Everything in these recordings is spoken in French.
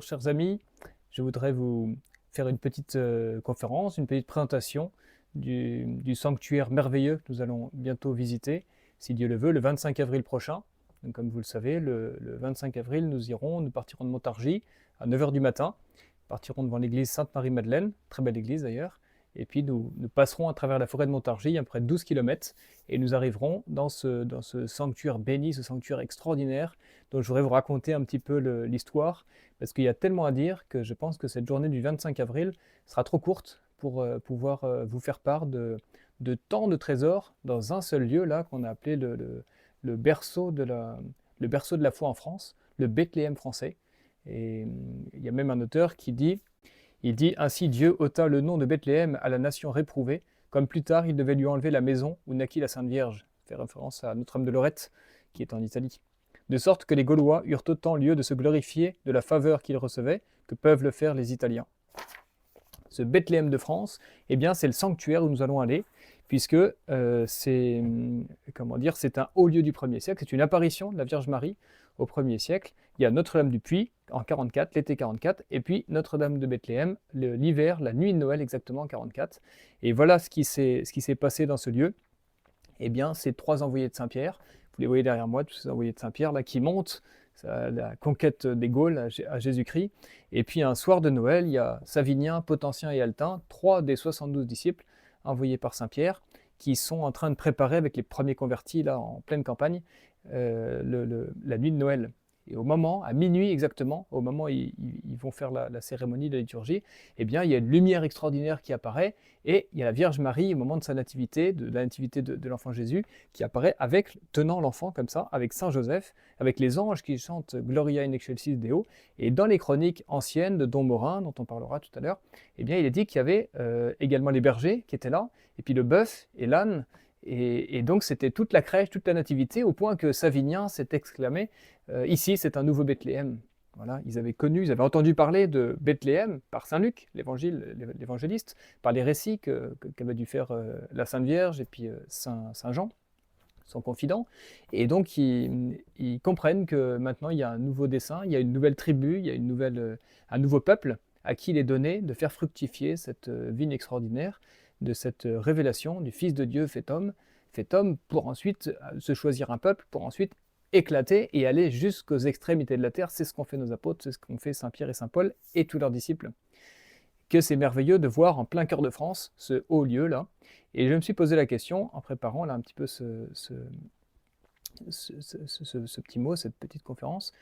Bonjour chers amis, je voudrais vous faire une petite conférence, une petite présentation du sanctuaire merveilleux que nous allons bientôt visiter, si Dieu le veut, le 25 avril prochain. Donc, comme vous le savez, le 25 avril, nous partirons de Montargis à 9 heures du matin, partirons devant l'église Sainte-Marie-Madeleine, très belle église d'ailleurs, et puis nous passerons à travers la forêt de Montargis, à peu près 12 km, et nous arriverons dans ce sanctuaire béni, ce sanctuaire extraordinaire, dont je voudrais vous raconter un petit peu l'histoire, parce qu'il y a tellement à dire que je pense que cette journée du 25 avril sera trop courte pour pouvoir vous faire part de tant de trésors dans un seul lieu, là, qu'on a appelé le berceau de la foi en France, le Bethléem français. Et il y a même un auteur qui dit, Ainsi Dieu ôta le nom de Bethléem à la nation réprouvée, comme plus tard il devait lui enlever la maison où naquit la Sainte Vierge. » Fait référence à Notre-Dame de Lorette, qui est en Italie. De sorte que les Gaulois eurent autant lieu de se glorifier de la faveur qu'ils recevaient que peuvent le faire les Italiens. Ce Bethléem de France, eh bien, c'est le sanctuaire où nous allons aller, puisque c'est un haut lieu du 1er siècle, c'est une apparition de la Vierge Marie au 1er siècle. Il y a Notre-Dame du Puy en 44, l'été 44, et puis Notre-Dame de Bethléem l'hiver, la nuit de Noël exactement en 44. Et voilà ce qui s'est passé dans ce lieu. Eh bien, c'est 3 envoyés de Saint-Pierre, vous les voyez derrière moi, tous ces envoyés de Saint-Pierre là qui montent la conquête des Gaules à Jésus-Christ. Et puis un soir de Noël, il y a Savinien, Potentien et Altin, 3 des 72 disciples envoyés par Saint-Pierre, qui sont en train de préparer avec les premiers convertis là en pleine campagne la nuit de Noël. Et à minuit exactement, au moment où ils vont faire la cérémonie de la liturgie, eh bien, il y a une lumière extraordinaire qui apparaît, et il y a la Vierge Marie, au moment de sa nativité, de la nativité de l'enfant Jésus, qui apparaît tenant l'enfant comme ça, avec Saint Joseph, avec les anges qui chantent Gloria in excelsis Deo. Et dans les chroniques anciennes de Dom Morin, dont on parlera tout à l'heure, eh bien, il est dit qu'il y avait également les bergers qui étaient là, et puis le bœuf et l'âne. Et donc c'était toute la crèche, toute la nativité, au point que Savinien s'est exclamé ici c'est un nouveau Bethléem. Voilà, ils avaient entendu parler de Bethléem par Saint Luc, l'évangéliste, par les récits qu'avait dû faire la Sainte Vierge et puis Saint Jean, son confident. Et donc ils comprennent que maintenant il y a un nouveau dessein, il y a une nouvelle tribu, il y a un nouveau peuple à qui il est donné de faire fructifier cette vigne extraordinaire, de cette révélation du Fils de Dieu fait homme pour ensuite se choisir un peuple, pour ensuite éclater et aller jusqu'aux extrémités de la terre. C'est ce qu'ont fait nos apôtres, c'est ce qu'ont fait Saint Pierre et Saint Paul et tous leurs disciples. Que c'est merveilleux de voir en plein cœur de France ce haut lieu là. Et je me suis posé la question en préparant là un petit peu ce petit mot, cette petite conférence.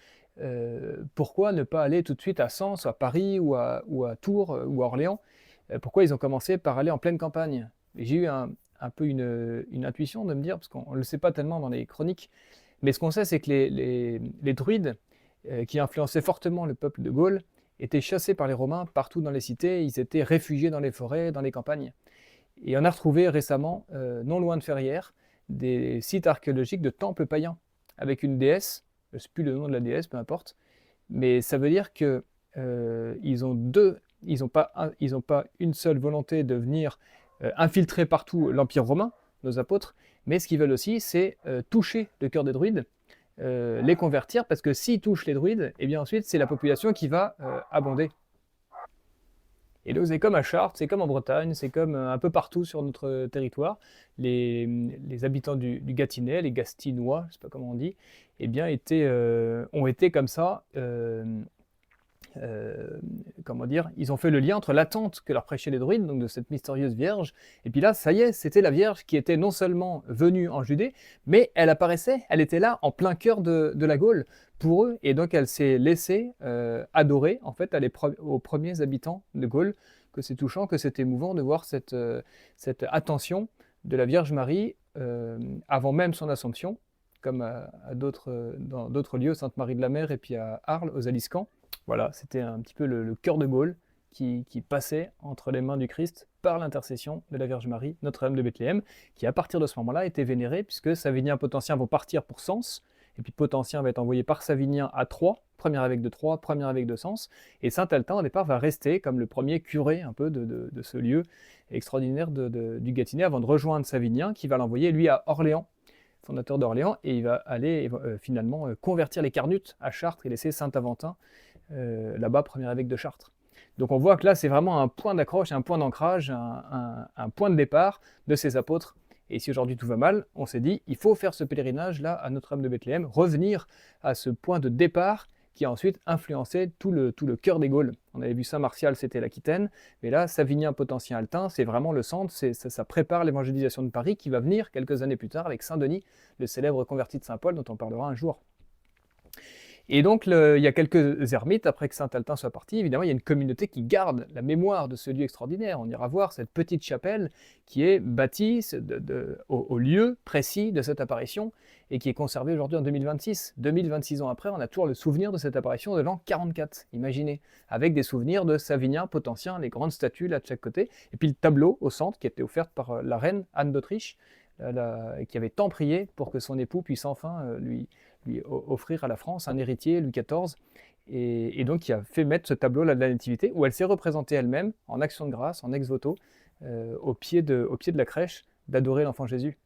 Pourquoi ne pas aller tout de suite à Sens, à Paris ou à Tours ou à Orléans? Pourquoi ils ont commencé par aller en pleine campagne? Et j'ai eu un peu une intuition de me dire, parce qu'on ne le sait pas tellement dans les chroniques, mais ce qu'on sait, c'est que les druides, qui influençaient fortement le peuple de Gaule, étaient chassés par les Romains partout dans les cités, ils étaient réfugiés dans les forêts, dans les campagnes. Et on a retrouvé récemment, non loin de Ferrières, des sites archéologiques de temples païens, avec une déesse, je ne sais plus le nom de la déesse, peu importe, mais ça veut dire que ils n'ont pas une seule volonté de venir infiltrer partout l'Empire romain, nos apôtres, mais ce qu'ils veulent aussi, c'est toucher le cœur des druides, les convertir, parce que s'ils touchent les druides, et bien ensuite c'est la population qui va abonder. Et donc c'est comme à Chartres, c'est comme en Bretagne, c'est comme un peu partout sur notre territoire. Les habitants du Gâtinais, les Gastinois, je ne sais pas comment on dit, eh bien ont été comme ça, ils ont fait le lien entre l'attente que leur prêchaient les druides, donc de cette mystérieuse Vierge, et puis là, ça y est, c'était la Vierge qui était non seulement venue en Judée, mais elle apparaissait, elle était là en plein cœur de la Gaule pour eux, et donc elle s'est laissée adorer en fait aux premiers habitants de Gaule, que c'est touchant, que c'est émouvant de voir cette attention de la Vierge Marie avant même son Assomption, comme dans d'autres lieux, Sainte-Marie de la Mer et puis à Arles, aux Aliscamps. Voilà, c'était un petit peu le cœur de Gaule qui passait entre les mains du Christ par l'intercession de la Vierge Marie, Notre-Dame de Bethléem, qui à partir de ce moment-là était vénérée, puisque Savinien et Potentien vont partir pour Sens, et puis Potentien va être envoyé par Savinien à Troyes, premier évêque de Troyes, premier évêque de Sens, et Saint Altin au départ va rester comme le premier curé un peu de ce lieu extraordinaire du Gâtinais, avant de rejoindre Savinien, qui va l'envoyer lui à Orléans, fondateur d'Orléans, et il va aller finalement convertir les Carnutes à Chartres et laisser Saint Aventin là-bas, premier évêque de Chartres. Donc on voit que là, c'est vraiment un point d'accroche, un point d'ancrage, un point de départ de ces apôtres. Et si aujourd'hui tout va mal, on s'est dit, il faut faire ce pèlerinage-là à Notre-Dame de Bethléem, revenir à ce point de départ qui a ensuite influencé tout le cœur des Gaules. On avait vu Saint-Martial, c'était l'Aquitaine, mais là, Savignin, Potentien, Altin, c'est vraiment le centre, ça prépare l'évangélisation de Paris qui va venir quelques années plus tard avec Saint-Denis, le célèbre converti de Saint-Paul dont on parlera un jour. Et donc, il y a quelques ermites, après que Saint-Altin soit parti, évidemment, il y a une communauté qui garde la mémoire de ce lieu extraordinaire. On ira voir cette petite chapelle qui est bâtie au lieu précis de cette apparition et qui est conservée aujourd'hui en 2026. 2026 ans après, on a toujours le souvenir de cette apparition de l'an 44, imaginez, avec des souvenirs de Savinien, Potentien, les grandes statues là de chaque côté, et puis le tableau au centre qui a été offert par la reine Anne d'Autriche, qui avait tant prié pour que son époux puisse enfin lui offrir à la France un héritier, Louis XIV, et donc qui a fait mettre ce tableau-là de la Nativité, où elle s'est représentée elle-même, en action de grâce, en ex-voto, au pied de la crèche, d'adorer l'enfant Jésus.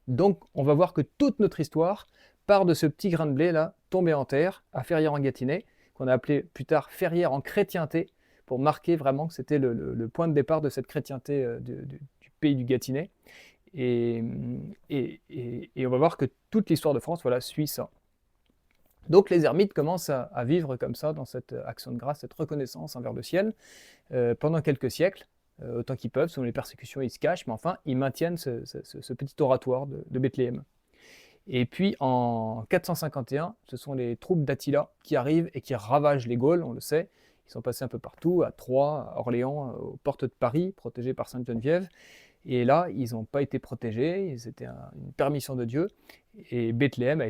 Donc on va voir que toute notre histoire part de ce petit grain de blé-là, tombé en terre, à Ferrières-en-Gâtinais, qu'on a appelé plus tard Ferrières en chrétienté, pour marquer vraiment que c'était le point de départ de cette chrétienté du pays du Gâtinais. Et on va voir que toute l'histoire de France suit ça. Donc les ermites commencent à vivre comme ça, dans cette action de grâce, cette reconnaissance envers le ciel, pendant quelques siècles, autant qu'ils peuvent. Selon les persécutions, ils se cachent, mais enfin, ils maintiennent ce petit oratoire de Bethléem. Et puis en 451, ce sont les troupes d'Attila qui arrivent et qui ravagent les Gaules, on le sait. Ils sont passés un peu partout, à Troyes, à Orléans, aux portes de Paris, protégés par Sainte Geneviève. Et là, ils n'ont pas été protégés, c'était une permission de Dieu. Et Bethléem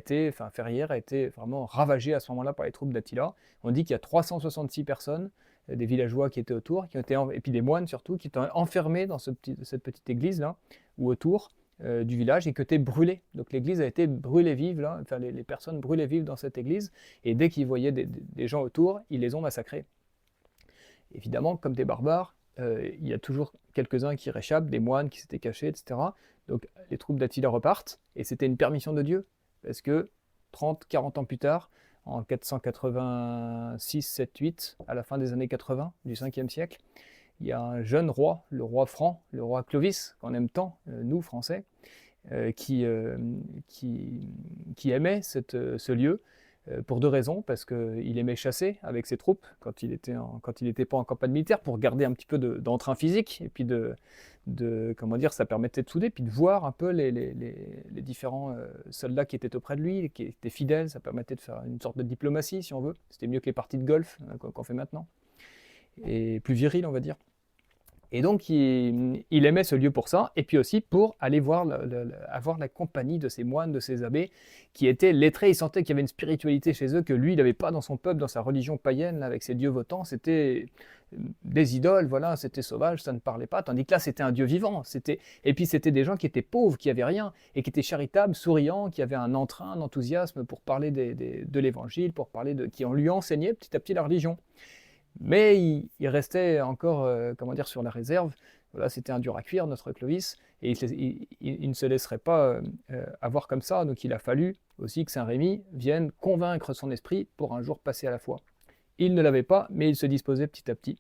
Ferrières a été vraiment ravagée à ce moment-là par les troupes d'Attila. On dit qu'il y a 366 personnes, des villageois qui étaient autour, et puis des moines surtout, qui étaient enfermés dans cette petite église-là, ou autour du village, et qui étaient brûlés. Donc l'église a été brûlée vive, là, les personnes brûlées vives dans cette église, et dès qu'ils voyaient des gens autour, ils les ont massacrés. Évidemment, comme des barbares, il y a toujours quelques-uns qui réchappent, des moines qui s'étaient cachés, etc. Donc les troupes d'Attila repartent, et c'était une permission de Dieu, parce que 30-40 ans plus tard, en 486, 7, 8, à la fin des années 80 du 5e siècle, il y a un jeune roi, le roi franc, le roi Clovis, qu'on aime tant, nous Français, qui aimait ce lieu, pour deux raisons, parce qu'il aimait chasser avec ses troupes quand il n'était pas en campagne militaire, pour garder un petit peu d'entrain physique, et puis ça permettait de souder, puis de voir un peu les différents soldats qui étaient auprès de lui, qui étaient fidèles, ça permettait de faire une sorte de diplomatie, si on veut. C'était mieux que les parties de golf qu'on fait maintenant, et plus viril, on va dire. Et donc, il aimait ce lieu pour ça, et puis aussi pour aller avoir la compagnie de ces moines, de ces abbés, qui étaient lettrés. Il sentait qu'il y avait une spiritualité chez eux que lui, il n'avait pas dans son peuple, dans sa religion païenne, là, avec ses dieux votants. C'était des idoles, voilà, c'était sauvage, ça ne parlait pas. Tandis que là, c'était un Dieu vivant. Et puis, c'était des gens qui étaient pauvres, qui n'avaient rien, et qui étaient charitables, souriants, qui avaient un entrain, un enthousiasme pour parler de l'Évangile, qui en lui enseignaient petit à petit la religion. Mais il restait encore sur la réserve. Voilà, c'était un dur à cuire, notre Clovis, et il ne se laisserait pas avoir comme ça. Donc il a fallu aussi que Saint-Rémy vienne convaincre son esprit pour un jour passer à la foi. Il ne l'avait pas, mais il se disposait petit à petit.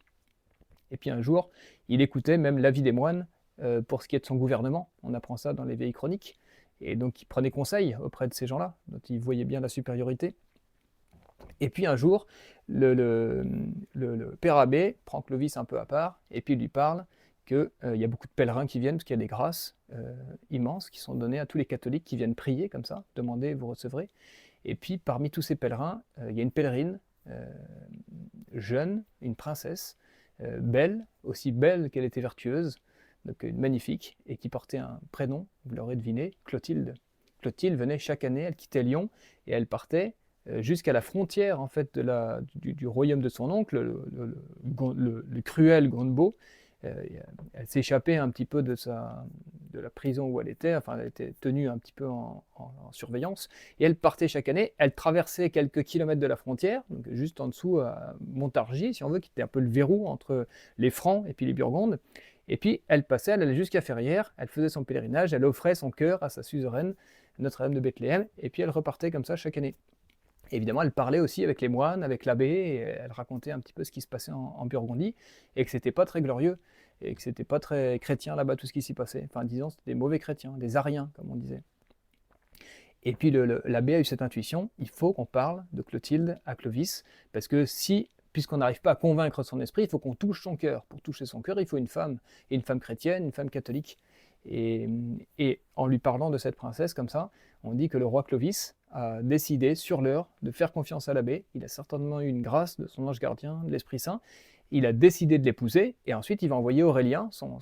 Et puis un jour, il écoutait même l'avis des moines pour ce qui est de son gouvernement. On apprend ça dans les vieilles chroniques. Et donc il prenait conseil auprès de ces gens-là, dont il voyait bien la supériorité. Et puis un jour, le père abbé prend Clovis un peu à part, et puis il lui parle qu'il y a beaucoup de pèlerins qui viennent, parce qu'il y a des grâces immenses qui sont données à tous les catholiques qui viennent prier comme ça, demandez, vous recevrez. Et puis parmi tous ces pèlerins, il y a une pèlerine jeune, une princesse, belle, aussi belle qu'elle était vertueuse, donc magnifique, et qui portait un prénom, vous l'aurez deviné, Clotilde. Clotilde venait chaque année, elle quittait Lyon, et elle partait jusqu'à la frontière en fait du royaume de son oncle, le cruel Gondebaud. Elle s'échappait un petit peu de la prison où elle était, enfin elle était tenue un petit peu en surveillance, et elle partait chaque année, elle traversait quelques kilomètres de la frontière, donc juste en dessous à Montargis, si on veut, qui était un peu le verrou entre les Francs et puis les Burgondes, et puis elle allait jusqu'à Ferrières, elle faisait son pèlerinage, elle offrait son cœur à sa suzeraine, Notre-Dame de Bethléem, et puis elle repartait comme ça chaque année. Évidemment, elle parlait aussi avec les moines, avec l'abbé, et elle racontait un petit peu ce qui se passait en Burgondie, et que c'était pas très glorieux, et que c'était pas très chrétien là-bas tout ce qui s'y passait. Enfin, disons, c'était des mauvais chrétiens, des ariens, comme on disait. Et puis l'abbé a eu cette intuition, il faut qu'on parle de Clotilde à Clovis, parce que si, puisqu'on n'arrive pas à convaincre son esprit, il faut qu'on touche son cœur. Pour toucher son cœur, il faut une femme, et une femme chrétienne, une femme catholique. Et en lui parlant de cette princesse comme ça, on dit que le roi Clovis a décidé sur l'heure de faire confiance à l'abbé. Il a certainement eu une grâce de son ange gardien, de l'Esprit Saint. Il a décidé de l'épouser, et ensuite il va envoyer Aurélien, son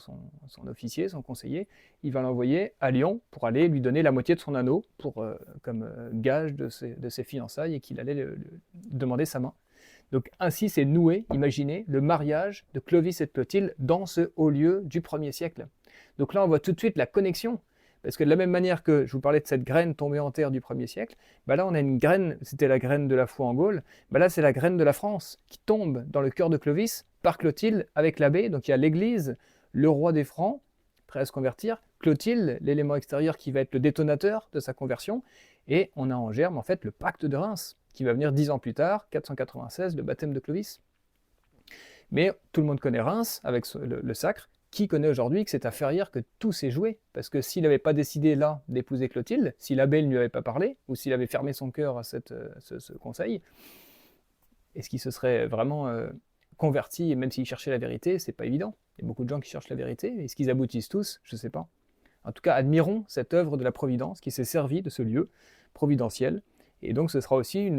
officier, son conseiller, il va l'envoyer à Lyon pour aller lui donner la moitié de son anneau comme gage de ses fiançailles, et qu'il allait demander sa main. Donc ainsi s'est noué, imaginez, le mariage de Clovis et de Clotilde dans ce haut lieu du 1er siècle. Donc là on voit tout de suite la connexion, parce que de la même manière que je vous parlais de cette graine tombée en terre du 1er siècle, bah là on a une graine, c'était la graine de la foi en Gaule, bah là c'est la graine de la France qui tombe dans le cœur de Clovis par Clotilde avec l'abbé. Donc il y a l'Église, le roi des Francs, prêt à se convertir, Clotilde, l'élément extérieur qui va être le détonateur de sa conversion, et on a en germe en fait le pacte de Reims, qui va venir 10 ans plus tard, 496, le baptême de Clovis. Mais tout le monde connaît Reims avec le sacre. Qui connaît aujourd'hui que c'est à Ferrières que tout s'est joué? Parce que s'il n'avait pas décidé là d'épouser Clotilde, si l'abbé ne lui avait pas parlé, ou s'il avait fermé son cœur à ce conseil, est-ce qu'il se serait vraiment converti, et même s'il cherchait la vérité, c'est pas évident. Il y a beaucoup de gens qui cherchent la vérité, est-ce qu'ils aboutissent tous? Je ne sais pas. En tout cas, admirons cette œuvre de la Providence qui s'est servie de ce lieu providentiel. Et donc ce sera aussi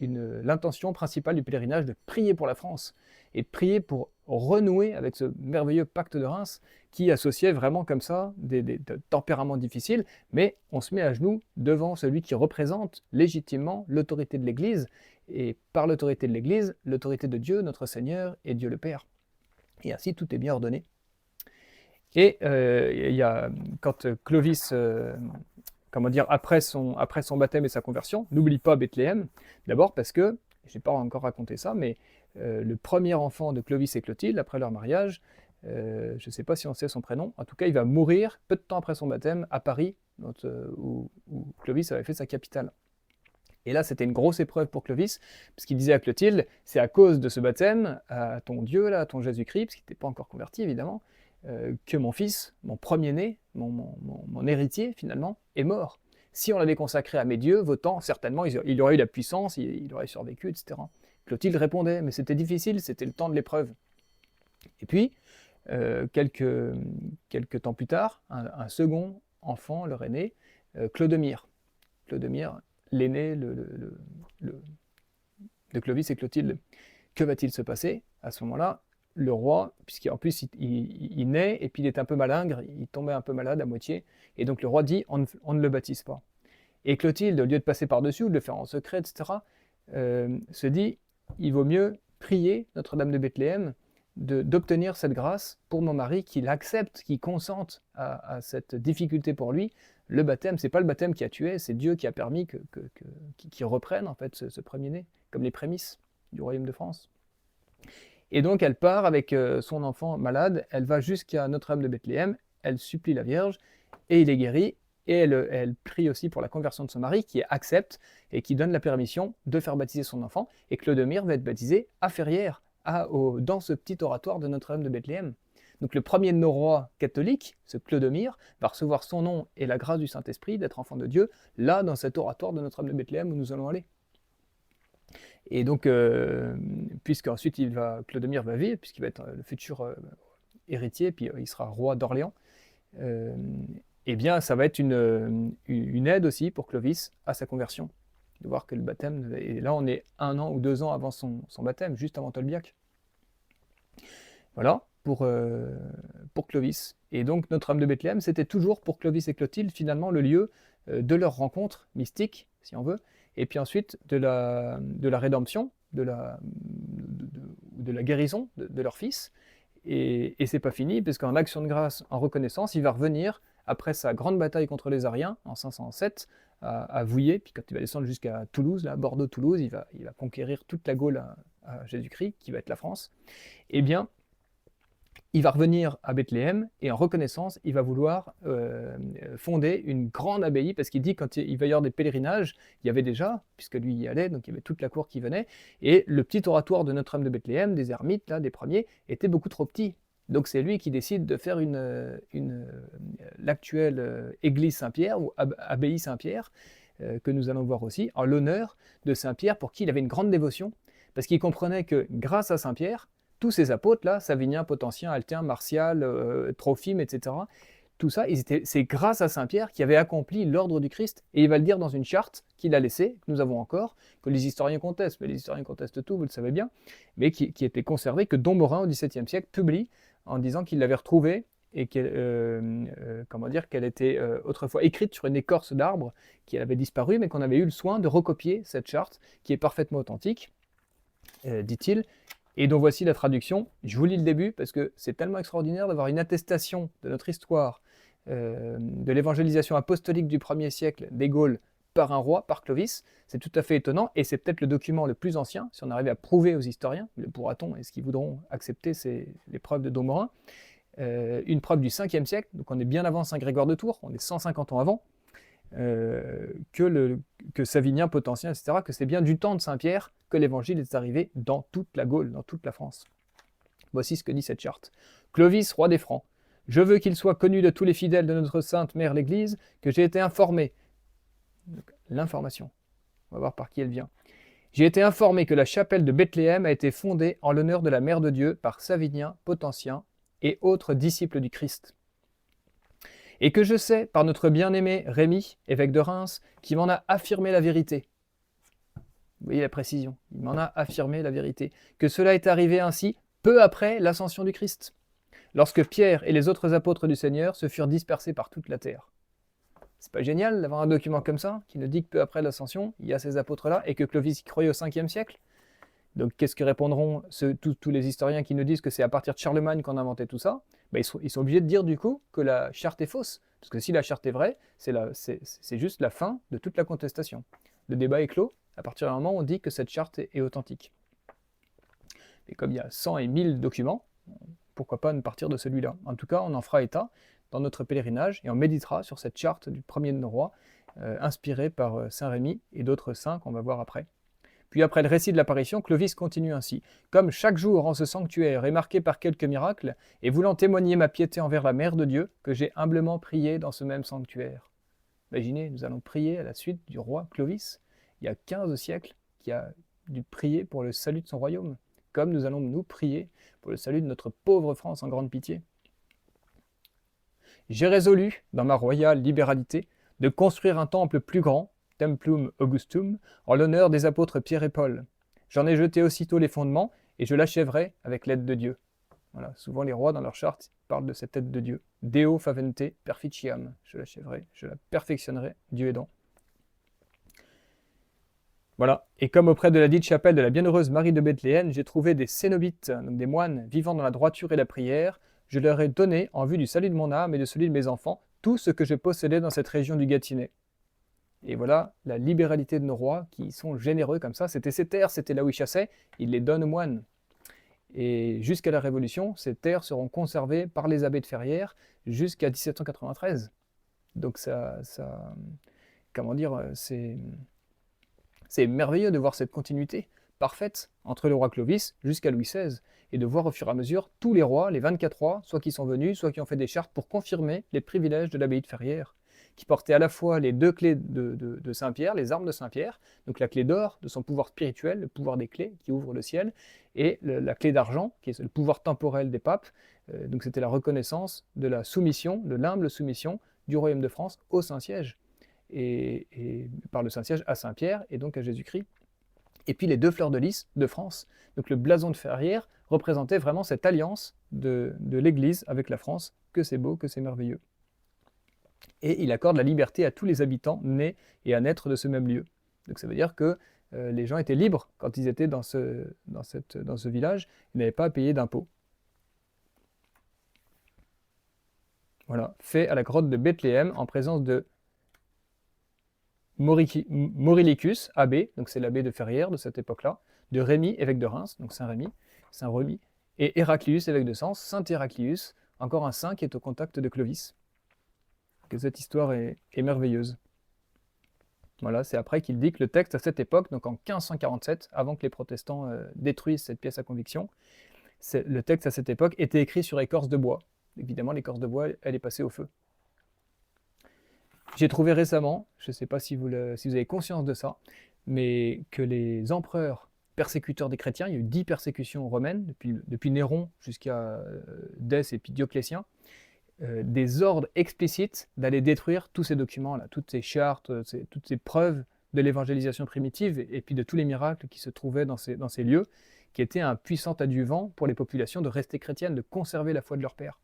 l'intention principale du pèlerinage, de prier pour la France, et de prier pour renouer avec ce merveilleux pacte de Reims qui associait vraiment comme ça des tempéraments difficiles, mais on se met à genoux devant celui qui représente légitimement l'autorité de l'Église, et par l'autorité de l'Église, l'autorité de Dieu, notre Seigneur, et Dieu le Père. Et ainsi tout est bien ordonné. Et quand Clovis, comment dire, après son baptême et sa conversion, n'oublie pas Bethléem, d'abord parce que, je n'ai pas encore raconté ça, mais le premier enfant de Clovis et Clotilde, après leur mariage, je ne sais pas si on sait son prénom, en tout cas il va mourir peu de temps après son baptême à Paris, où Clovis avait fait sa capitale. Et là, c'était une grosse épreuve pour Clovis, parce qu'il disait à Clotilde, c'est à cause de ce baptême, à ton Dieu, là, à ton Jésus-Christ, parce qu'il n'était pas encore converti, évidemment, que mon fils, mon premier-né, mon héritier, finalement, est mort. Si on l'avait consacré à mes dieux, votants, certainement, il aurait eu la puissance, il aurait survécu, etc. Clotilde répondait, mais c'était difficile, c'était le temps de l'épreuve. Et puis, quelques temps plus tard, un second enfant leur est né, Clodomir. Clodomir, l'aîné de Clovis et Clotilde. Que va-t-il se passer? À ce moment-là, le roi, puisqu'en plus il naît, et puis il est un peu malingre, il tombait un peu malade à moitié, et donc le roi dit on ne le baptise pas. Et Clotilde, au lieu de passer par-dessus, ou de le faire en secret, etc., se dit il vaut mieux prier Notre-Dame de Bethléem d'obtenir cette grâce pour mon mari, qu'il accepte, qu'il consente à cette difficulté pour lui. Le baptême, c'est pas le baptême qui a tué, c'est Dieu qui a permis qu'il reprenne en fait ce premier-né, comme les prémices du royaume de France. Et donc elle part avec son enfant malade, elle va jusqu'à Notre-Dame de Bethléem, elle supplie la Vierge, et il est guéri, et elle prie aussi pour la conversion de son mari, qui accepte et qui donne la permission de faire baptiser son enfant, et Clodomir va être baptisé à Ferrières, dans ce petit oratoire de Notre-Dame de Bethléem. Donc le premier de nos rois catholiques, ce Clodomir, va recevoir son nom et la grâce du Saint-Esprit d'être enfant de Dieu, là, dans cet oratoire de Notre-Dame de Bethléem où nous allons aller. Et donc, puisqu'ensuite Clodomir va vivre, puisqu'il va être le futur héritier, puis il sera roi d'Orléans, eh bien ça va être une aide aussi pour Clovis à sa conversion. De voir que le baptême, et là on est 1 an ou 2 ans avant son baptême, juste avant Tolbiac. Voilà, pour Clovis. Et donc Notre-Dame de Bethléem, c'était toujours pour Clovis et Clotilde, finalement, le lieu de leur rencontre mystique, si on veut, et puis ensuite de la rédemption, de la guérison de leur fils. Et c'est pas fini, puisqu'en action de grâce, en reconnaissance, il va revenir, après sa grande bataille contre les Ariens, en 507, à Vouillers, puis quand il va descendre jusqu'à Toulouse, là, Bordeaux-Toulouse, il va conquérir toute la Gaule à Jésus-Christ, qui va être la France. Eh bien, il va revenir à Bethléem et en reconnaissance, il va vouloir fonder une grande abbaye parce qu'il dit quand il va y avoir des pèlerinages, il y avait déjà, puisque lui y allait, donc il y avait toute la cour qui venait, et le petit oratoire de Notre-Dame de Bethléem, des ermites, là, des premiers, était beaucoup trop petit. Donc c'est lui qui décide de faire l'actuelle église Saint-Pierre ou abbaye Saint-Pierre, que nous allons voir aussi, en l'honneur de Saint-Pierre pour qui il avait une grande dévotion, parce qu'il comprenait que grâce à Saint-Pierre, tous ces apôtres-là, Savinien, Potentien, Altien, Martial, Trophime, etc., tout ça, c'est grâce à Saint-Pierre qui avait accompli l'ordre du Christ. Et il va le dire dans une charte qu'il a laissée, que nous avons encore, que les historiens contestent, mais les historiens contestent tout, vous le savez bien, mais qui était conservée, que Dom Morin, au XVIIe siècle, publie en disant qu'il l'avait retrouvée et qu'elle était autrefois écrite sur une écorce d'arbre qui avait disparu, mais qu'on avait eu le soin de recopier cette charte, qui est parfaitement authentique, dit-il, et dont voici la traduction. Je vous lis le début parce que c'est tellement extraordinaire d'avoir une attestation de notre histoire de l'évangélisation apostolique du 1er siècle des Gaules par un roi, par Clovis. C'est tout à fait étonnant et c'est peut-être le document le plus ancien, si on arrivait à prouver aux historiens, le pourra-t-on, est-ce qu'ils voudront accepter les preuves de Dom Morin, une preuve du 5e siècle, donc on est bien avant Saint Grégoire de Tours, on est 150 ans avant, que Savinien, Potentien, etc., que c'est bien du temps de Saint-Pierre que l'évangile est arrivé dans toute la Gaule, dans toute la France. Voici ce que dit cette charte. Clovis, roi des Francs, je veux qu'il soit connu de tous les fidèles de notre sainte mère l'Église que j'ai été informé. L'information, on va voir par qui elle vient. J'ai été informé que la chapelle de Bethléem a été fondée en l'honneur de la Mère de Dieu par Savinien, Potentien et autres disciples du Christ. Et que je sais, par notre bien-aimé Rémy, évêque de Reims, qui m'en a affirmé la vérité. Vous voyez la précision, il m'en a affirmé la vérité. Que cela est arrivé ainsi, peu après l'ascension du Christ, lorsque Pierre et les autres apôtres du Seigneur se furent dispersés par toute la terre. C'est pas génial d'avoir un document comme ça, qui nous dit que peu après l'ascension, il y a ces apôtres-là, et que Clovis y croyait au 5e siècle. Donc qu'est-ce que répondront tous les historiens qui nous disent que c'est à partir de Charlemagne qu'on a inventé tout ça? Ils sont obligés de dire du coup que la charte est fausse. Parce que si la charte est vraie, c'est juste la fin de toute la contestation. Le débat est clos, à partir du moment où on dit que cette charte est authentique. Et comme il y a 100 et 1000 documents, pourquoi pas ne partir de celui-là? En tout cas, on en fera état dans notre pèlerinage et on méditera sur cette charte du premier de nos rois, inspirée par Saint Rémy et d'autres saints qu'on va voir après. Puis après le récit de l'apparition, Clovis continue ainsi. Comme chaque jour en ce sanctuaire est marqué par quelques miracles, et voulant témoigner ma piété envers la Mère de Dieu, que j'ai humblement prié dans ce même sanctuaire. Imaginez, nous allons prier à la suite du roi Clovis, il y a 15 siècles, qui a dû prier pour le salut de son royaume, comme nous allons nous prier pour le salut de notre pauvre France en grande pitié. J'ai résolu, dans ma royale libéralité, de construire un temple plus grand, Templum Augustum, en l'honneur des apôtres Pierre et Paul. J'en ai jeté aussitôt les fondements, et je l'achèverai avec l'aide de Dieu. Voilà, souvent les rois dans leur charte parlent de cette aide de Dieu. Deo favente perficiam. Je l'achèverai, je la perfectionnerai, Dieu aidant. Voilà, et comme auprès de la dite chapelle de la bienheureuse Marie de Bethléem, j'ai trouvé des cénobites, donc des moines vivant dans la droiture et la prière, je leur ai donné, en vue du salut de mon âme et de celui de mes enfants, tout ce que je possédais dans cette région du Gâtinais. Et voilà la libéralité de nos rois qui sont généreux comme ça. C'était ces terres, c'était là où ils chassaient, ils les donnent aux moines. Et jusqu'à la Révolution, ces terres seront conservées par les abbés de Ferrières jusqu'à 1793. Donc comment dire, c'est merveilleux de voir cette continuité parfaite entre le roi Clovis jusqu'à Louis XVI, et de voir au fur et à mesure tous les rois, les 24 rois, soit qui sont venus, soit qui ont fait des chartes pour confirmer les privilèges de l'abbaye de Ferrières, qui portait à la fois les deux clés de Saint-Pierre, les armes de Saint-Pierre, donc la clé d'or de son pouvoir spirituel, le pouvoir des clés qui ouvre le ciel, et la clé d'argent, qui est le pouvoir temporel des papes. Donc c'était la reconnaissance de la soumission, de l'humble soumission du royaume de France au Saint-Siège, et par le Saint-Siège à Saint-Pierre, et donc à Jésus-Christ. Et puis les deux fleurs de lys de France. Donc le blason de Ferrières représentait vraiment cette alliance de l'Église avec la France, que c'est beau, que c'est merveilleux. Et il accorde la liberté à tous les habitants nés et à naître de ce même lieu. Donc ça veut dire que les gens étaient libres quand ils étaient dans ce village, ils n'avaient pas à payer d'impôts. Voilà, fait à la grotte de Bethléem en présence de Maurylicus, abbé, donc c'est l'abbé de Ferrières de cette époque-là, de Rémy, évêque de Reims, donc Saint Rémy, Et Héraclius, évêque de Sens, Saint Héraclius, encore un saint qui est au contact de Clovis. Que cette histoire est merveilleuse. Voilà, c'est après qu'il dit que le texte à cette époque, donc en 1547, avant que les protestants détruisent cette pièce à conviction, le texte à cette époque était écrit sur écorce de bois. Évidemment, l'écorce de bois, elle est passée au feu. J'ai trouvé récemment, je ne sais pas si vous avez conscience de ça, mais que les empereurs persécuteurs des chrétiens, il y a eu 10 persécutions romaines, depuis Néron jusqu'à Dèce et puis Dioclétien, des ordres explicites d'aller détruire tous ces documents-là, toutes ces chartes, toutes ces preuves de l'évangélisation primitive et puis de tous les miracles qui se trouvaient dans ces lieux, qui étaient un puissant adjuvant pour les populations de rester chrétiennes, de conserver la foi de leur père.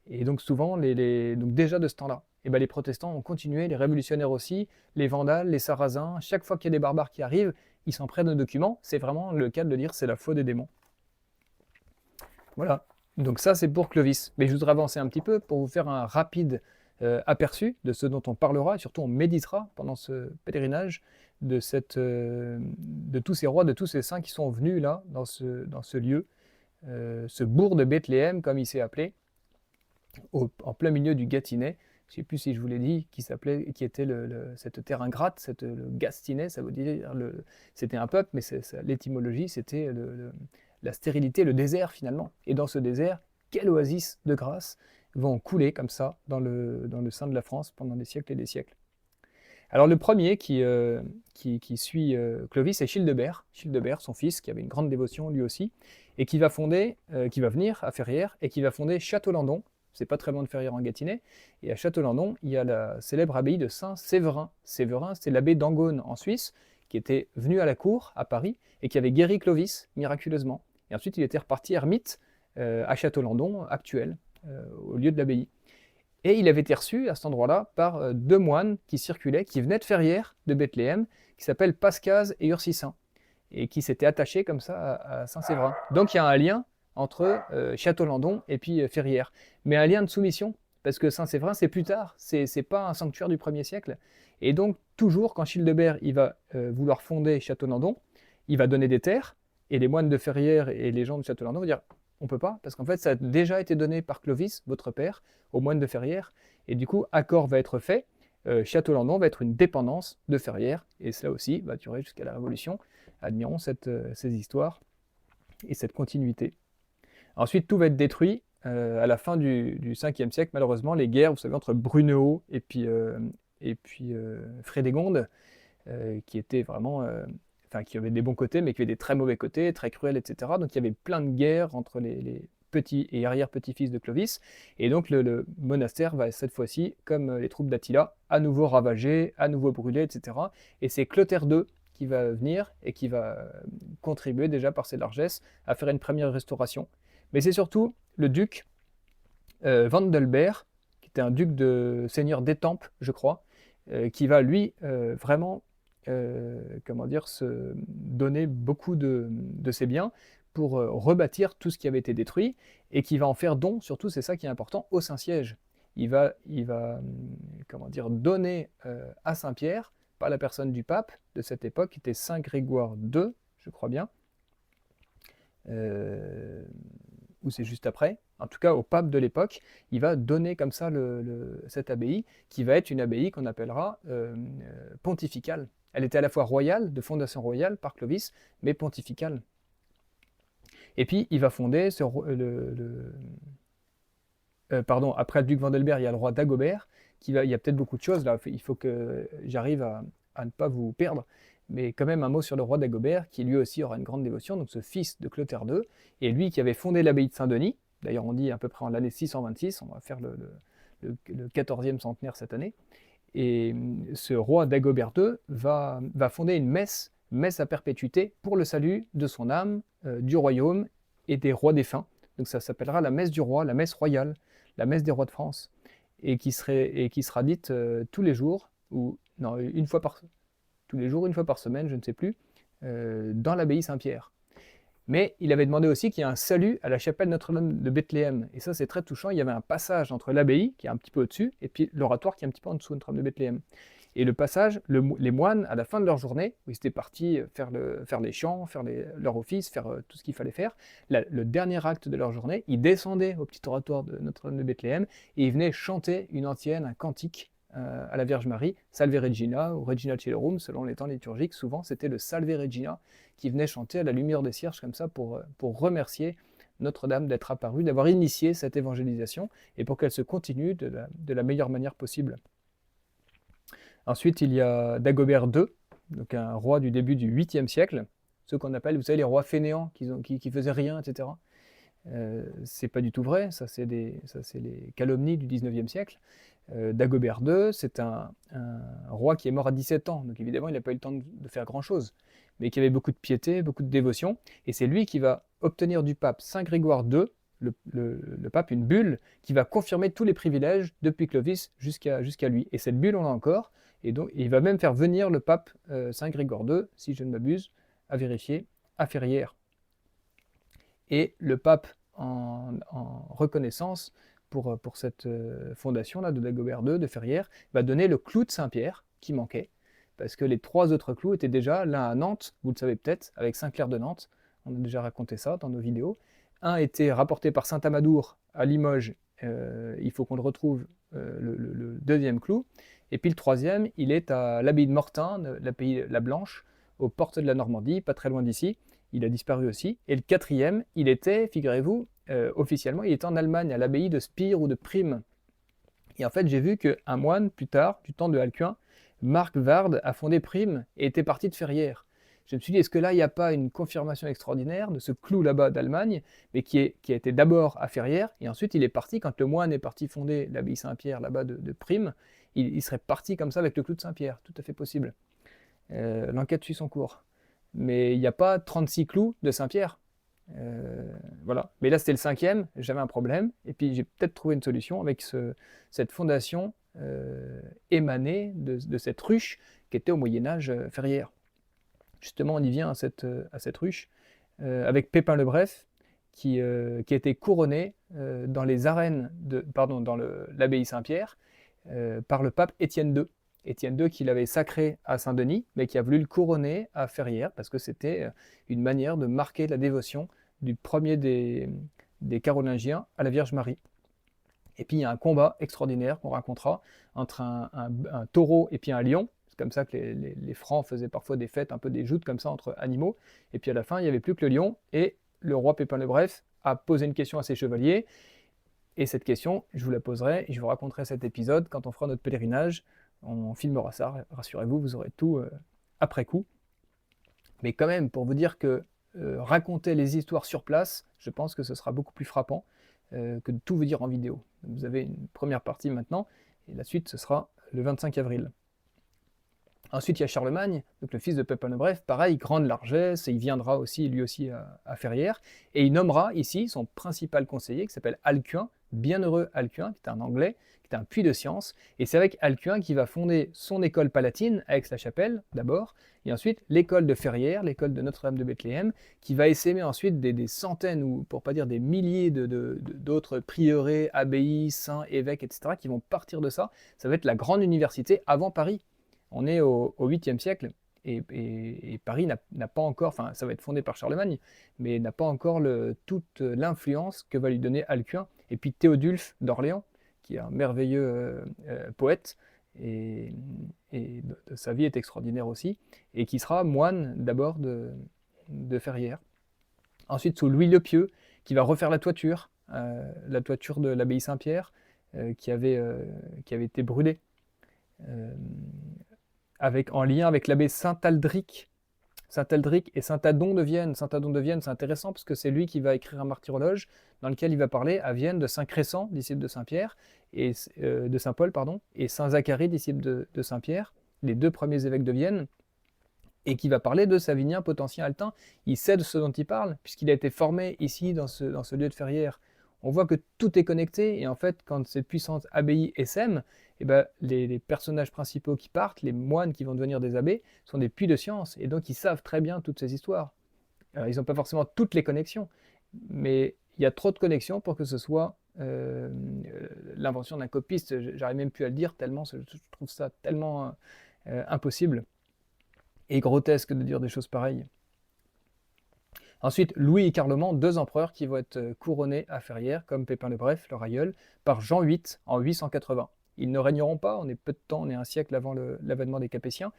Et donc souvent, donc déjà de ce temps-là, les protestants ont continué, les révolutionnaires aussi, les vandales, les sarrasins, chaque fois qu'il y a des barbares qui arrivent, ils s'en prennent aux documents, c'est vraiment le cas de dire c'est la foi des démons. Voilà. Donc ça, c'est pour Clovis. Mais je voudrais avancer un petit peu pour vous faire un rapide aperçu de ce dont on parlera, et surtout on méditera pendant ce pèlerinage de tous ces rois, de tous ces saints qui sont venus là, dans ce lieu, ce bourg de Bethléem, comme il s'est appelé, en plein milieu du Gâtinais. Je ne sais plus si je vous l'ai dit, qui était cette terre ingrate, le Gastinet, ça veut dire, c'était un peuple, mais l'étymologie, c'était la stérilité, le désert finalement. Et dans ce désert, quelle oasis de grâce vont couler comme ça dans le sein de la France pendant des siècles et des siècles. Alors le premier qui suit Clovis, c'est Childebert, son fils, qui avait une grande dévotion lui aussi, et qui va venir à Ferrières, et qui va fonder Château-Landon. C'est pas très loin de Ferrières en Gâtinais, et à Château-Landon, il y a la célèbre abbaye de Saint-Séverin. Séverin, c'est l'abbé d'Angone en Suisse, qui était venu à la cour, à Paris, et qui avait guéri Clovis, miraculeusement. Et ensuite, il était reparti ermite à Château-Landon, actuel, au lieu de l'abbaye. Et il avait été reçu à cet endroit-là par 2 moines qui circulaient, qui venaient de Ferrières, de Bethléem, qui s'appellent Pascase et Ursicin, et qui s'étaient attachés comme ça à Saint-Séverin. Donc il y a un lien entre Château-Landon et puis Ferrières, mais un lien de soumission, parce que Saint-Séverin, c'est plus tard, c'est pas un sanctuaire du 1er siècle. Et donc, toujours, quand Childebert il va vouloir fonder Château-Landon, il va donner des terres, et les moines de Ferrières et les gens de Château-Landon vont dire on peut pas, parce qu'en fait, ça a déjà été donné par Clovis, votre père, aux moines de Ferrières, et du coup, accord va être fait, Château-Landon va être une dépendance de Ferrières, et cela aussi va durer jusqu'à la Révolution. Admirons ces histoires et cette continuité. Ensuite, tout va être détruit. À la fin du 5e siècle, malheureusement, les guerres, vous savez, entre Brunehaut et puis Frédégonde, qui étaient vraiment... qui avaient des bons côtés, mais qui avaient des très mauvais côtés, très cruels, etc. Donc il y avait plein de guerres entre les petits et arrière-petits-fils de Clovis. Et donc le monastère va cette fois-ci, comme les troupes d'Attila, à nouveau ravagé, à nouveau brûlé, etc. Et c'est Clotaire II qui va venir et qui va contribuer déjà par ses largesses à faire une première restauration. Mais c'est surtout le duc Wandelbert, qui était un duc de seigneur d'Étampes, je crois, qui va lui vraiment se donner beaucoup de ses biens pour rebâtir tout ce qui avait été détruit et qui va en faire don, surtout c'est ça qui est important, au Saint-Siège. Il va donner à Saint-Pierre, par la personne du pape de cette époque, qui était Saint Grégoire II, je crois bien, ou c'est juste après, en tout cas au pape de l'époque, il va donner comme ça cette abbaye, qui va être une abbaye qu'on appellera pontificale. Elle était à la fois royale, de fondation royale par Clovis, mais pontificale. Et puis il va fonder après le duc Wandelbert, il y a le roi Dagobert, il y a peut-être beaucoup de choses là, il faut que j'arrive à ne pas vous perdre, mais quand même un mot sur le roi Dagobert, qui lui aussi aura une grande dévotion, donc ce fils de Clotaire II, et lui qui avait fondé l'abbaye de Saint-Denis, d'ailleurs on dit à peu près en l'année 626, on va faire le 14e centenaire cette année, et ce roi Dagobert II va fonder une messe à perpétuité pour le salut de son âme, du royaume et des rois défunts. Donc ça s'appellera la messe du roi, la messe royale, la messe des rois de France, et qui sera dite tous les jours, ou non, tous les jours, une fois par semaine, je ne sais plus, dans l'abbaye Saint-Pierre. Mais il avait demandé aussi qu'il y ait un salut à la chapelle Notre-Dame de Bethléem. Et ça, c'est très touchant. Il y avait un passage entre l'abbaye, qui est un petit peu au-dessus, et puis l'oratoire, qui est un petit peu en dessous de Notre-Dame de Bethléem. Et le passage, les moines, à la fin de leur journée, où ils étaient partis faire les chants, faire leur office, faire tout ce qu'il fallait faire, le dernier acte de leur journée, ils descendaient au petit oratoire de Notre-Dame de Bethléem et ils venaient chanter une antienne, un cantique à la Vierge Marie, Salve Regina ou Regina Caelorum, selon les temps liturgiques. Souvent, c'était le Salve Regina qui venait chanter à la lumière des cierges comme ça pour remercier Notre-Dame d'être apparue, d'avoir initié cette évangélisation et pour qu'elle se continue de la meilleure manière possible. Ensuite, il y a Dagobert II, donc un roi du début du 8e siècle, ceux qu'on appelle, vous savez, les rois fainéants qui faisaient rien, etc. C'est pas du tout vrai, ça c'est les calomnies du 19e siècle. Dagobert II, c'est un roi qui est mort à 17 ans, donc évidemment il n'a pas eu le temps de faire grand-chose, mais qui avait beaucoup de piété, beaucoup de dévotion, et c'est lui qui va obtenir du pape Saint Grégoire II, le pape, une bulle qui va confirmer tous les privilèges depuis Clovis jusqu'à lui. Et cette bulle, on l'a encore, et donc il va même faire venir le pape Saint Grégoire II, si je ne m'abuse, à vérifier, à Ferrières. Et le pape, en reconnaissance pour cette fondation-là de Dagobert II, de Ferrières, va donner le clou de Saint-Pierre, qui manquait, parce que les 3 autres clous étaient déjà, l'un à Nantes, vous le savez peut-être, avec Saint-Clair de Nantes, on a déjà raconté ça dans nos vidéos. Un était rapporté par Saint-Amadour à Limoges, il faut qu'on le retrouve, le 2e clou. Et puis le 3e, il est à l'abbaye de Mortain, l'abbaye La Blanche, aux portes de la Normandie, pas très loin d'ici. Il a disparu aussi. Et le 4e, il était, figurez-vous, officiellement, il était en Allemagne, à l'abbaye de Spire ou de Prime. Et en fait, j'ai vu qu'un moine, plus tard, du temps de Alcuin, Marc Varde, a fondé Prime et était parti de Ferrières. Je me suis dit, est-ce que là, il n'y a pas une confirmation extraordinaire de ce clou là-bas d'Allemagne, mais qui a été d'abord à Ferrières, et ensuite il est parti, quand le moine est parti fonder l'abbaye Saint-Pierre là-bas de Prime, il serait parti comme ça avec le clou de Saint-Pierre, tout à fait possible. L'enquête suit son cours. Mais il n'y a pas 36 clous de Saint-Pierre. Voilà. Mais là, c'était le 5e, j'avais un problème, et puis j'ai peut-être trouvé une solution avec cette fondation émanée de cette ruche qui était au Moyen-Âge Ferrières. Justement, on y vient à cette ruche, avec Pépin le Bref, qui a été couronné dans les arènes dans l'abbaye Saint-Pierre par le pape Étienne II. Étienne II qui l'avait sacré à Saint-Denis, mais qui a voulu le couronner à Ferrières, parce que c'était une manière de marquer la dévotion du premier des Carolingiens à la Vierge Marie. Et puis il y a un combat extraordinaire qu'on racontera entre un taureau et puis un lion. C'est comme ça que les Francs faisaient parfois des fêtes, un peu des joutes comme ça entre animaux. Et puis à la fin, il n'y avait plus que le lion, et le roi Pépin le Bref a posé une question à ses chevaliers. Et cette question, je vous la poserai et je vous raconterai cet épisode quand on fera notre pèlerinage. On filmera ça, rassurez-vous, vous aurez tout après coup. Mais quand même, pour vous dire que raconter les histoires sur place, je pense que ce sera beaucoup plus frappant que de tout vous dire en vidéo. Vous avez une première partie maintenant, et la suite, ce sera le 25 avril. Ensuite, il y a Charlemagne, donc le fils de Pépin le Bref, pareil, grande largesse, et il viendra aussi, lui aussi, à Ferrières, et il nommera ici son principal conseiller, qui s'appelle Alcuin, bienheureux Alcuin, qui est un Anglais, qui est un puits de science, et c'est avec Alcuin qu'il va fonder son école palatine, à Aix-la-Chapelle, d'abord, et ensuite l'école de Ferrières, l'école de Notre-Dame de Bethléem, qui va essaimer ensuite des centaines, ou pour pas dire des milliers d'autres prieurés, abbayes, saints, évêques, etc., qui vont partir de ça. Ça va être la grande université avant Paris. On est au 8e siècle, et Paris n'a pas encore, enfin ça va être fondé par Charlemagne, mais n'a pas encore toute l'influence que va lui donner Alcuin. Et puis Théodulphe d'Orléans, qui est un merveilleux poète, et sa vie est extraordinaire aussi, et qui sera moine d'abord de Ferrières. Ensuite, sous Louis le Pieux, qui va refaire la toiture de l'abbaye Saint-Pierre, qui avait été brûlée, en lien avec l'abbé Saint-Aldric et Saint-Adon de Vienne. Saint-Adon de Vienne, c'est intéressant parce que c'est lui qui va écrire un martyrologe dans lequel il va parler à Vienne de Saint Crescent, disciple de Saint-Pierre, et de Saint-Paul, pardon, et Saint Zacharie, disciple de Saint-Pierre, les 2 premiers évêques de Vienne, et qui va parler de Savinien potentien altin. Il sait de ce dont il parle, puisqu'il a été formé ici, dans ce lieu de Ferrières. On voit que tout est connecté, et en fait, quand cette puissante abbaye essaime, eh ben, les personnages principaux qui partent, les moines qui vont devenir des abbés, sont des puits de science, et donc ils savent très bien toutes ces histoires. Alors, ils n'ont pas forcément toutes les connexions, mais il y a trop de connexions pour que ce soit l'invention d'un copiste, j'arrive même plus à le dire tellement, je trouve ça tellement impossible et grotesque de dire des choses pareilles. Ensuite, Louis et Carloman, 2 empereurs qui vont être couronnés à Ferrières, comme Pépin le Bref, leur aïeul, par Jean VIII en 880. Ils ne régneront pas, on est peu de temps, on est un siècle avant l'avènement des Capétiens,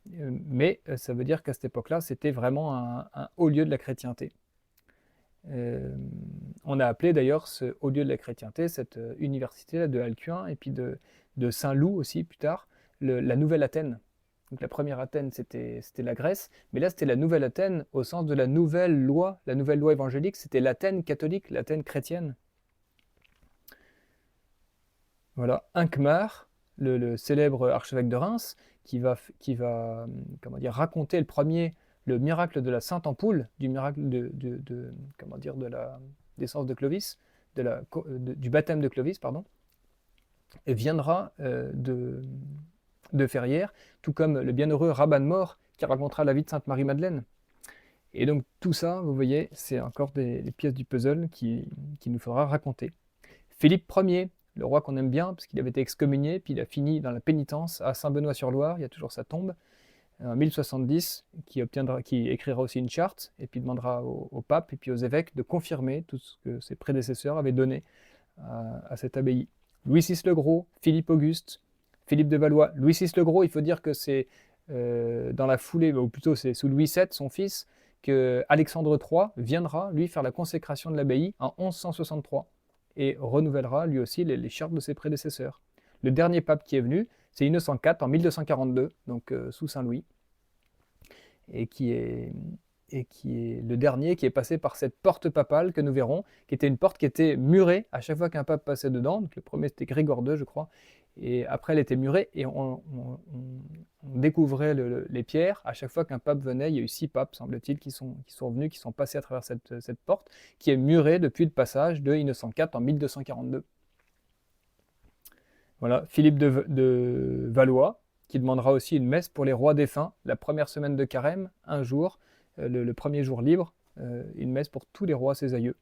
mais ça veut dire qu'à cette époque-là, c'était vraiment un haut lieu de la chrétienté. On a appelé d'ailleurs ce haut lieu de la chrétienté, cette université de Alcuin, et puis de Saint-Loup aussi plus tard, la Nouvelle Athènes. Donc la première Athènes, c'était la Grèce, mais là c'était la Nouvelle Athènes au sens de la nouvelle loi évangélique, c'était l'Athènes catholique, l'Athènes chrétienne. Voilà, Hincmar, le célèbre archevêque de Reims, qui va comment dire, raconter le miracle de la Sainte Ampoule, du miracle comment dire, de la naissance de Clovis, du baptême de Clovis, pardon, et viendra de Ferrières, tout comme le bienheureux Raban Mort qui racontera la vie de Sainte Marie-Madeleine. Et donc tout ça, vous voyez, c'est encore des pièces du puzzle qu'il nous faudra raconter. Philippe Ier, le roi qu'on aime bien, parce qu'il avait été excommunié, puis il a fini dans la pénitence à Saint-Benoît-sur-Loire, il y a toujours sa tombe, en 1070, qui écrira aussi une charte, et puis demandera au pape et puis aux évêques de confirmer tout ce que ses prédécesseurs avaient donné à cette abbaye. Louis VI le Gros, Philippe Auguste, Philippe de Valois. Louis VI le Gros, il faut dire que c'est dans la foulée, ou plutôt c'est sous Louis VII, son fils, que Alexandre III viendra, lui, faire la consécration de l'abbaye en 1163 et renouvellera lui aussi les chartes de ses prédécesseurs. Le dernier pape qui est venu, c'est Innocent IV en 1242, donc sous Saint-Louis, et qui est le dernier qui est passé par cette porte papale que nous verrons, qui était une porte qui était murée à chaque fois qu'un pape passait dedans. Donc le premier c'était Grégoire II, je crois, et après elle était murée et on découvrait les pierres. À chaque fois qu'un pape venait, il y a eu 6 papes, semble-t-il, qui sont venus, qui sont passés à travers cette porte, qui est murée depuis le passage de Innocent IV en 1242. Voilà, Philippe de Valois, qui demandera aussi une messe pour les rois défunts, la première semaine de carême, un jour, le premier jour libre, une messe pour tous les rois, ses aïeux.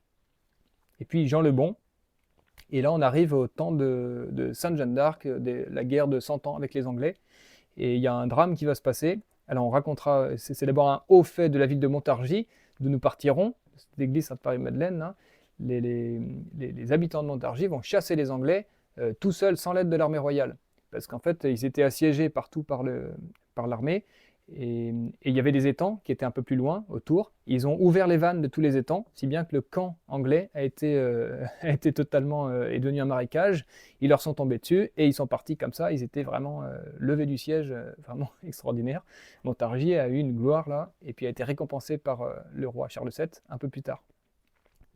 Et puis Jean le Bon, et là on arrive au temps de Sainte Jeanne d'Arc, la guerre de 100 ans avec les Anglais, et il y a un drame qui va se passer. Alors on racontera, c'est d'abord un haut fait de la ville de Montargis, d'où nous partirons, cette église Sainte-Marie-Madeleine, hein. Les habitants de Montargis vont chasser les Anglais tout seuls, sans l'aide de l'armée royale, parce qu'en fait ils étaient assiégés partout par l'armée, et il y avait des étangs qui étaient un peu plus loin autour. Ils ont ouvert les vannes de tous les étangs, si bien que le camp anglais a été totalement est devenu un marécage. Ils leur sont tombés dessus et ils sont partis comme ça. Ils étaient vraiment levés du siège, vraiment extraordinaire. Montargis a eu une gloire là, et puis a été récompensé par le roi Charles VII un peu plus tard.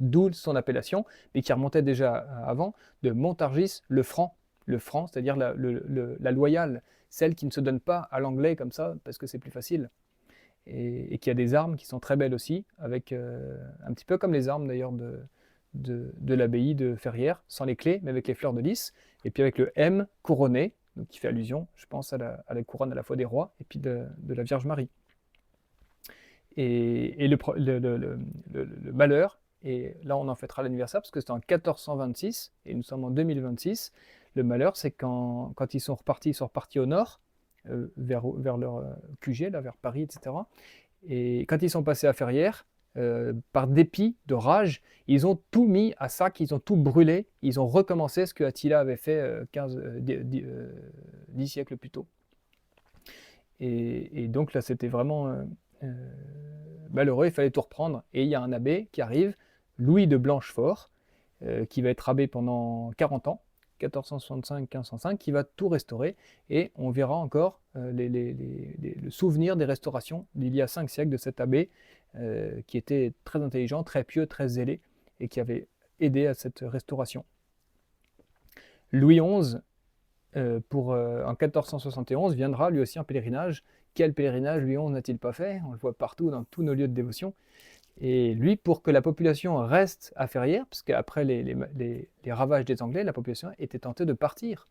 D'où son appellation, mais qui remontait déjà avant, de Montargis le Franc. Le Franc, c'est-à-dire la loyale, celle qui ne se donne pas à l'anglais comme ça, parce que c'est plus facile. Et qui a des armes qui sont très belles aussi, avec un petit peu comme les armes d'ailleurs de l'abbaye de Ferrières, sans les clés, mais avec les fleurs de lys, et puis avec le M couronné, donc qui fait allusion, je pense, à la couronne à la fois des rois et puis de la Vierge Marie. Et le malheur, et là on en fêtera l'anniversaire parce que c'était en 1426 et nous sommes en 2026. Le malheur, c'est quand ils sont repartis au nord, vers leur QG, là, vers Paris, etc. Et quand ils sont passés à Ferrières, par dépit de rage, ils ont tout mis à sac, ils ont tout brûlé, ils ont recommencé ce que Attila avait fait 10 siècles plus tôt. Et donc là, c'était vraiment malheureux, il fallait tout reprendre. Et il y a un abbé qui arrive, Louis de Blanchefort, qui va être abbé pendant 40 ans, 1465-1505, qui va tout restaurer. Et on verra encore le souvenir des restaurations d'il y a 5 siècles de cet abbé qui était très intelligent, très pieux, très zélé, et qui avait aidé à cette restauration. Louis XI, en 1471, viendra lui aussi en pèlerinage. Quel pèlerinage Louis XI n'a-t-il pas fait? On le voit partout dans tous nos lieux de dévotion. Et lui, pour que la population reste à Ferrières, parce qu'après les ravages des Anglais, la population était tentée de partir,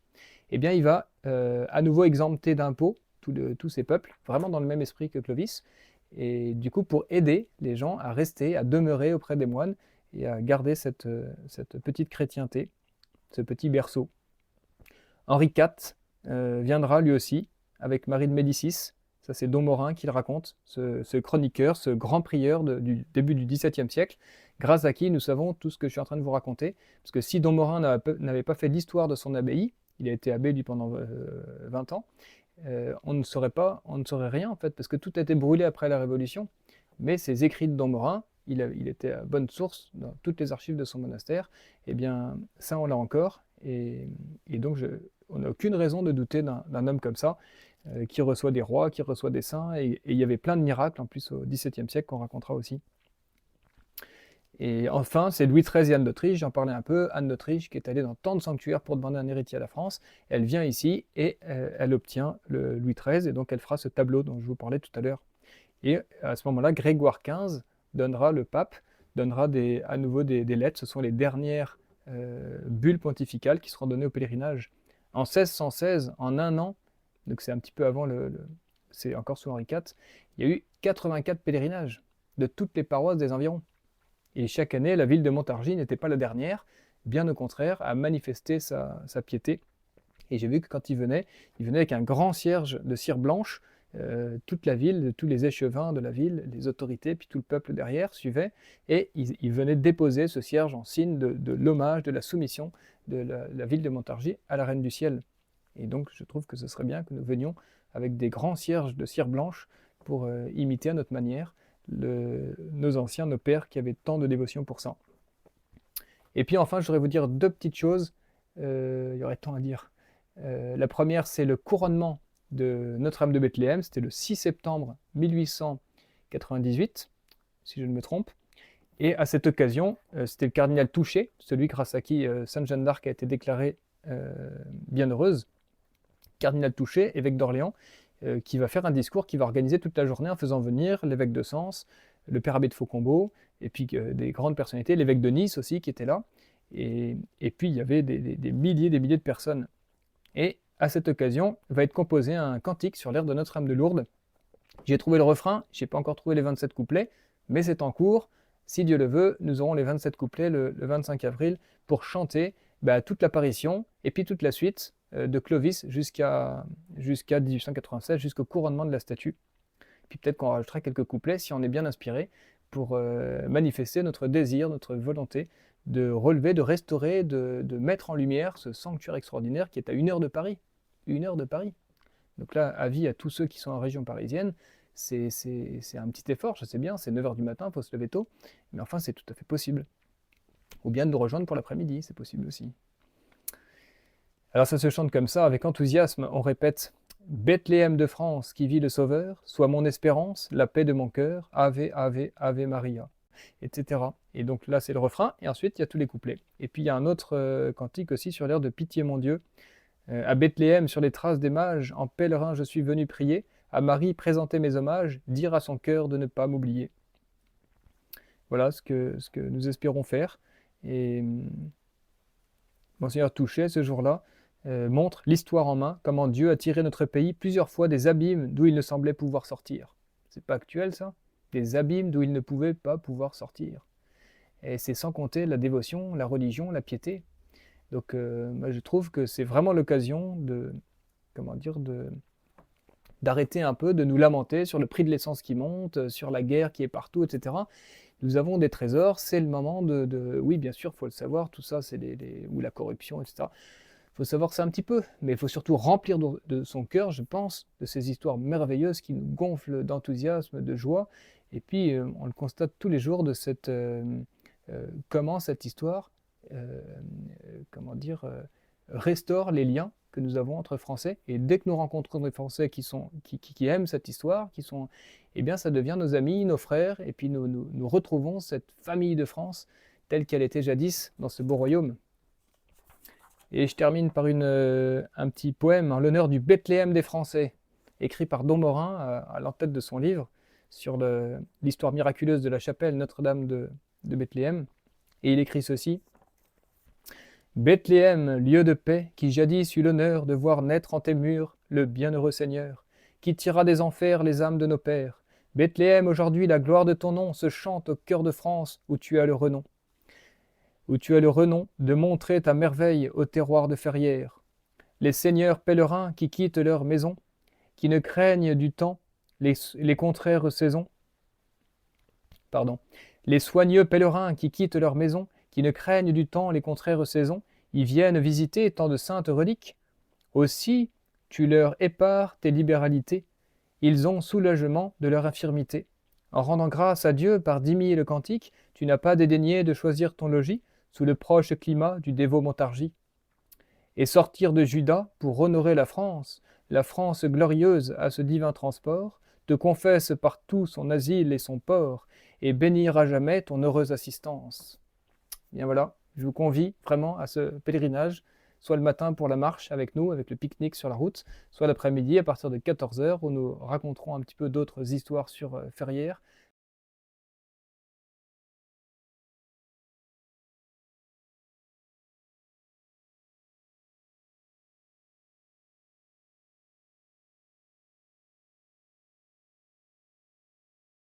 eh bien il va à nouveau exempter d'impôts tous ces peuples, vraiment dans le même esprit que Clovis, et du coup pour aider les gens à rester, à demeurer auprès des moines, et à garder cette petite chrétienté, ce petit berceau. Henri IV viendra lui aussi, avec Marie de Médicis. Ça, c'est Don Morin qui le raconte, ce chroniqueur, ce grand prieur du début du XVIIe siècle, grâce à qui nous savons tout ce que je suis en train de vous raconter. Parce que si Don Morin n'avait pas fait l'histoire de son abbaye, il a été abbé lui pendant 20 ans, on ne saurait rien en fait, parce que tout a été brûlé après la Révolution. Mais ces écrits de Don Morin, il était à bonne source dans toutes les archives de son monastère. Eh bien, ça, on l'a encore. Et donc, on n'a aucune raison de douter d'un homme comme ça, qui reçoit des rois, qui reçoit des saints. Et il y avait plein de miracles, en plus, au XVIIe siècle, qu'on racontera aussi. Et enfin, c'est Louis XIII et Anne d'Autriche, j'en parlais un peu. Anne d'Autriche, qui est allée dans tant de sanctuaires pour demander un héritier à la France, elle vient ici et elle obtient le Louis XIII, et donc elle fera ce tableau dont je vous parlais tout à l'heure. Et à ce moment-là, Grégoire XV le pape, donnera à nouveau des lettres. Ce sont les dernières bulles pontificales qui seront données au pèlerinage. En 1616, en un an, donc c'est un petit peu avant c'est encore sous Henri IV, il y a eu 84 pèlerinages de toutes les paroisses des environs. Et chaque année, la ville de Montargis n'était pas la dernière, bien au contraire, à manifester sa piété. Et j'ai vu que quand il venait avec un grand cierge de cire blanche. Toute la ville, tous les échevins de la ville, les autorités, puis tout le peuple derrière suivait, et ils venaient déposer ce cierge en signe de l'hommage, de la soumission de la ville de Montargis à la Reine du Ciel. Et donc je trouve que ce serait bien que nous venions avec des grands cierges de cire blanche pour imiter à notre manière nos anciens, nos pères qui avaient tant de dévotion pour ça. Et puis enfin, je voudrais vous dire deux petites choses, il y aurait tant à dire. La première, c'est le couronnement de Notre-Dame de Bethléem, c'était le 6 septembre 1898, si je ne me trompe. Et à cette occasion, c'était le cardinal Touchet, celui grâce à qui Sainte Jeanne d'Arc a été déclarée bienheureuse, cardinal Touchet, évêque d'Orléans, qui va faire un discours qui va organiser toute la journée en faisant venir l'évêque de Sens, le père abbé de Faucombault, et puis des grandes personnalités, l'évêque de Nice aussi qui était là, et puis il y avait des milliers de personnes. Et à cette occasion, va être composé un cantique sur l'air de Notre-Dame de Lourdes. J'ai trouvé le refrain, je n'ai pas encore trouvé les 27 couplets, mais c'est en cours. Si Dieu le veut, nous aurons les 27 couplets le 25 avril pour chanter toute l'apparition et puis toute la suite de Clovis jusqu'à 1896, jusqu'au couronnement de la statue. Puis peut-être qu'on rajoutera quelques couplets si on est bien inspiré pour manifester notre désir, notre volonté de relever, de restaurer, de mettre en lumière ce sanctuaire extraordinaire qui est à 1 heure de Paris. 1 heure de Paris. Donc là, avis à tous ceux qui sont en région parisienne, c'est un petit effort, je sais bien, c'est 9h du matin, il faut se lever tôt, mais enfin c'est tout à fait possible. Ou bien de nous rejoindre pour l'après-midi, c'est possible aussi. Alors ça se chante comme ça, avec enthousiasme, on répète « Bethléem de France, qui vit le Sauveur, soit mon espérance, la paix de mon cœur, Ave, Ave, Ave Maria », etc. Et donc là c'est le refrain, et ensuite il y a tous les couplets. Et puis il y a un autre cantique aussi sur l'air de Pitié mon Dieu. À Bethléem, sur les traces des mages, en pèlerin je suis venu prier, à Marie présenter mes hommages, dire à son cœur de ne pas m'oublier. Voilà ce que nous espérons faire. Et Monseigneur Touchet, ce jour-là, montre l'histoire en main, comment Dieu a tiré notre pays plusieurs fois des abîmes d'où il ne semblait pouvoir sortir. C'est pas actuel ça? Des abîmes d'où il ne pouvait pas pouvoir sortir. Et c'est sans compter la dévotion, la religion, la piété. Donc moi, je trouve que c'est vraiment l'occasion d'arrêter un peu, de nous lamenter sur le prix de l'essence qui monte, sur la guerre qui est partout, etc. Nous avons des trésors, c'est le moment oui, bien sûr, il faut le savoir, tout ça, c'est ou la corruption, etc. Il faut savoir ça un petit peu, mais il faut surtout remplir de son cœur, je pense, de ces histoires merveilleuses qui nous gonflent d'enthousiasme, de joie. Et puis, on le constate tous les jours de comment cette histoire restaure les liens que nous avons entre Français. Et dès que nous rencontrons des Français qui aiment cette histoire, eh bien, ça devient nos amis, nos frères, et puis nous retrouvons cette famille de France telle qu'elle était jadis dans ce beau royaume. Et je termine par un petit poème en l'honneur du Bethléem des Français, écrit par Don Morin à l'entête de son livre sur l'histoire miraculeuse de la chapelle Notre-Dame de Bethléem. Et il écrit ceci: Bethléem, lieu de paix, qui jadis eut l'honneur de voir naître en tes murs le bienheureux Seigneur, qui tira des enfers les âmes de nos pères. Bethléem, aujourd'hui la gloire de ton nom se chante au cœur de France où tu as le renom. où tu as le renom de montrer ta merveille au terroir de Ferrières. Les seigneurs pèlerins qui quittent leur maison, qui ne craignent du temps les contraires saisons, pardon, les soigneux pèlerins qui quittent leur maison, qui ne craignent du temps les contraires saisons, y viennent visiter tant de saintes reliques. Aussi, tu leur épares tes libéralités, ils ont soulagement de leur infirmité. En rendant grâce à Dieu par 10 000 cantiques, tu n'as pas dédaigné de choisir ton logis sous le proche climat du dévot Montargis. Et sortir de Juda pour honorer la France glorieuse à ce divin transport, te confesse partout son asile et son port, et bénir à jamais ton heureuse assistance. Bien voilà, je vous convie vraiment à ce pèlerinage, soit le matin pour la marche avec nous, avec le pique-nique sur la route, soit l'après-midi à partir de 14 h où nous raconterons un petit peu d'autres histoires sur Ferrières,